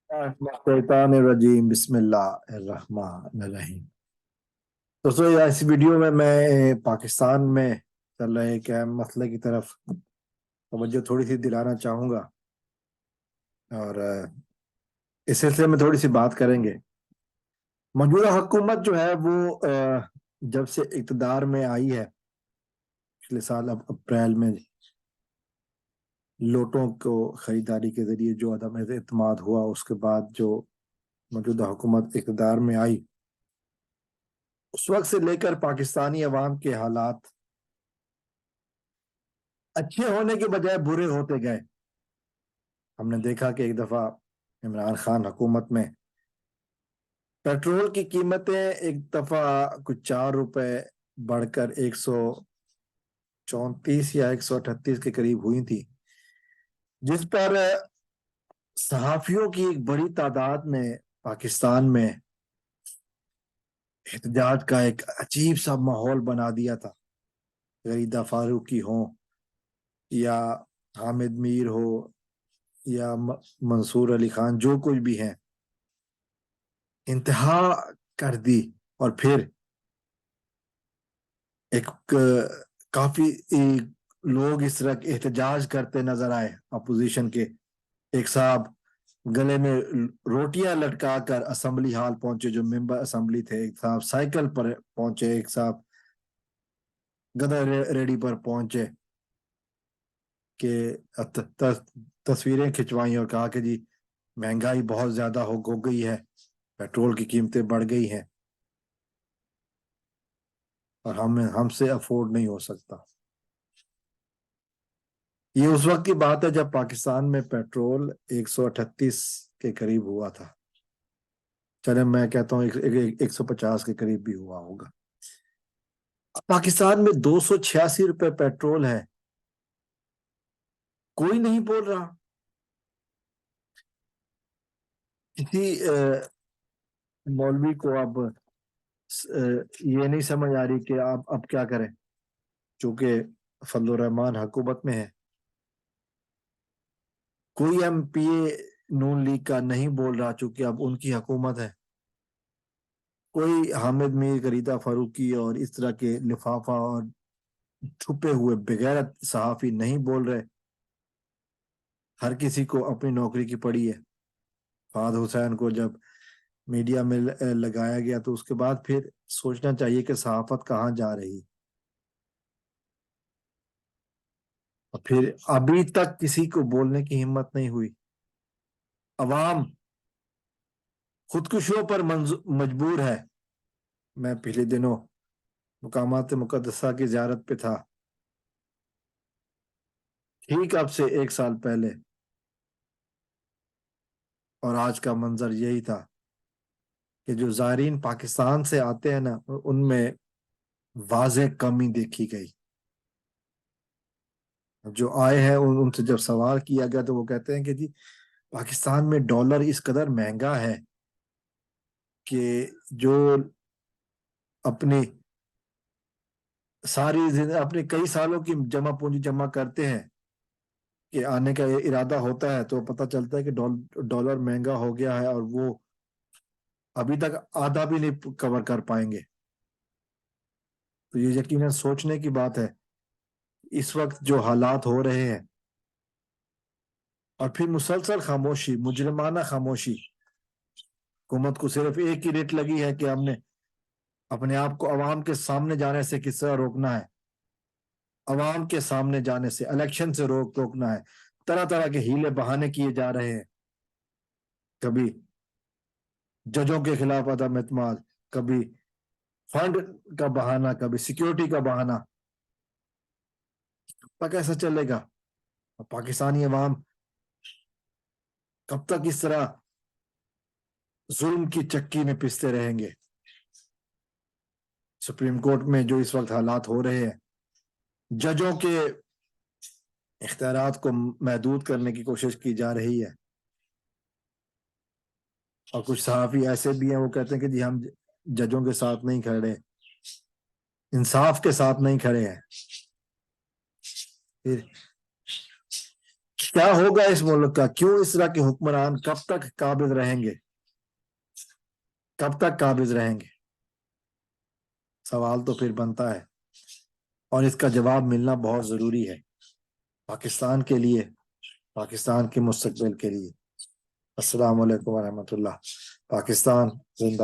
शैतानिर्रजीम बिस्मिल्लाहिर्रहमानिर्रहीम। दोस्तों यार, इस वीडियो में मैं पाकिस्तान में चल रहे एक अहम मसले की तरफ तवज्जो थोड़ी सी दिलाना चाहूँगा। और इस सिलसिले में थोड़ी सी बात करेंगे। मौजूदा हुकूमत जो है वो जब से इक़्तिदार में आई है पिछले साल अब अप्रैल में, नोटों को खरीदारी के जरिए जो अदम एतमाद हुआ, उसके बाद जो मौजूदा हुकूमत इक़्तिदार में आई, उस वक्त से लेकर पाकिस्तानी अवाम के हालात अच्छे होने के बजाय बुरे होते गए। हमने देखा कि एक दफा इमरान खान हुकूमत में पेट्रोल की कीमतें एक दफा कुछ 4 रुपए बढ़कर 134 या 138 के करीब हुई थी, जिस पर सहाफियों की एक बड़ी तादाद ने पाकिस्तान में एहतजाज का एक अजीब सा माहौल बना दिया था। गरीदा फारूकी हो या हामिद मीर हो या मंसूर अली खान, जो कुछ भी हैं, इंतहा कर दी। और फिर एक काफी लोग इस तरह एहतजाज करते नजर आए अपोजिशन के। एक साहब गले में रोटियां लटका कर असम्बली हाल पहुंचे, जो मेंबर असम्बली थे। एक साहब साइकिल पर पहुंचे, एक साहब गधा रेडी पर पहुंचे कि तस्वीरें खिंचवाई और कहा कि जी महंगाई बहुत ज्यादा हो गई है, पेट्रोल की कीमतें बढ़ गई हैं और हमसे अफोर्ड नहीं हो सकता। ये उस वक्त की बात है जब पाकिस्तान में पेट्रोल 138 के करीब हुआ था। चले मैं कहता हूँ 150 के करीब भी हुआ होगा। पाकिस्तान में 286 रुपए पेट्रोल है, कोई नहीं बोल रहा। किसी मौलवी को अब ये नहीं समझ आ रही कि आप अब क्या करें, चूंकि फजल रहमान हुकूमत में है। कोई एमपीए नून लीग का नहीं बोल रहा, चूंकि अब उनकी हुकूमत है। कोई हामिद मीर, गरीदा फारूकी और इस तरह के लिफाफा और छुपे हुए बेगैरत सहाफी नहीं बोल रहे। हर किसी को अपनी नौकरी की पड़ी है। फाद हुसैन को जब मीडिया में लगाया गया तो उसके बाद फिर सोचना चाहिए कि सहाफत कहाँ जा रही। और फिर अभी तक किसी को बोलने की हिम्मत नहीं हुई। अवाम खुदकुशियों पर मजबूर है। मैं पिछले दिनों मकामात मुकद्दसा की ज़ियारत पे था, ठीक अब से 1 साल पहले, और आज का मंजर यही था कि जो ज़ायरीन पाकिस्तान से आते हैं ना, उनमें वाज़ेह कमी देखी गई। जो आए हैं उनसे जब सवाल किया गया तो वो कहते हैं कि जी पाकिस्तान में डॉलर इस कदर महंगा है कि जो अपनी अपने कई सालों की जमा पूंजी जमा करते हैं कि आने का इरादा होता है, तो पता चलता है कि डॉलर महंगा हो गया है और वो अभी तक आधा भी नहीं कवर कर पाएंगे। तो ये यकीनन सोचने की बात है इस वक्त जो हालात हो रहे हैं। और फिर मुसलसल खामोशी, मुजरमाना खामोशी। हुकूमत को सिर्फ एक ही रेट लगी है कि हमने अपने आप को अवाम के सामने जाने से किस तरह रोकना है। अवाम के सामने जाने से, इलेक्शन से रोकना है। तरह तरह के हीले बहाने किए जा रहे हैं। कभी जजों के खिलाफ अदम एतमाद, कभी फंड का बहाना, कभी सिक्योरिटी का बहाना। तक ऐसा चलेगा? पाकिस्तानी अवाम कब तक इस तरह जुल्म की चक्की में पिसते रहेंगे? सुप्रीम कोर्ट में जो इस वक्त हालात हो रहे हैं, जजों के इख्तियारात को महदूद करने की कोशिश की जा रही है। और कुछ सहाफी ऐसे भी हैं, वो कहते हैं कि जी हम जजों के साथ नहीं खड़े, इंसाफ के साथ नहीं खड़े हैं। फिर کیا ہوگا اس ملک کا؟ کیوں اس طرح کے حکمران کب تک قابض رہیں گے؟ کب تک قابض رہیں گے؟ سوال تو پھر بنتا ہے، اور اس کا جواب ملنا بہت ضروری ہے پاکستان کے لیے، پاکستان کے مستقبل کے لیے۔ السلام علیکم ورحمۃ اللہ۔ پاکستان زندہ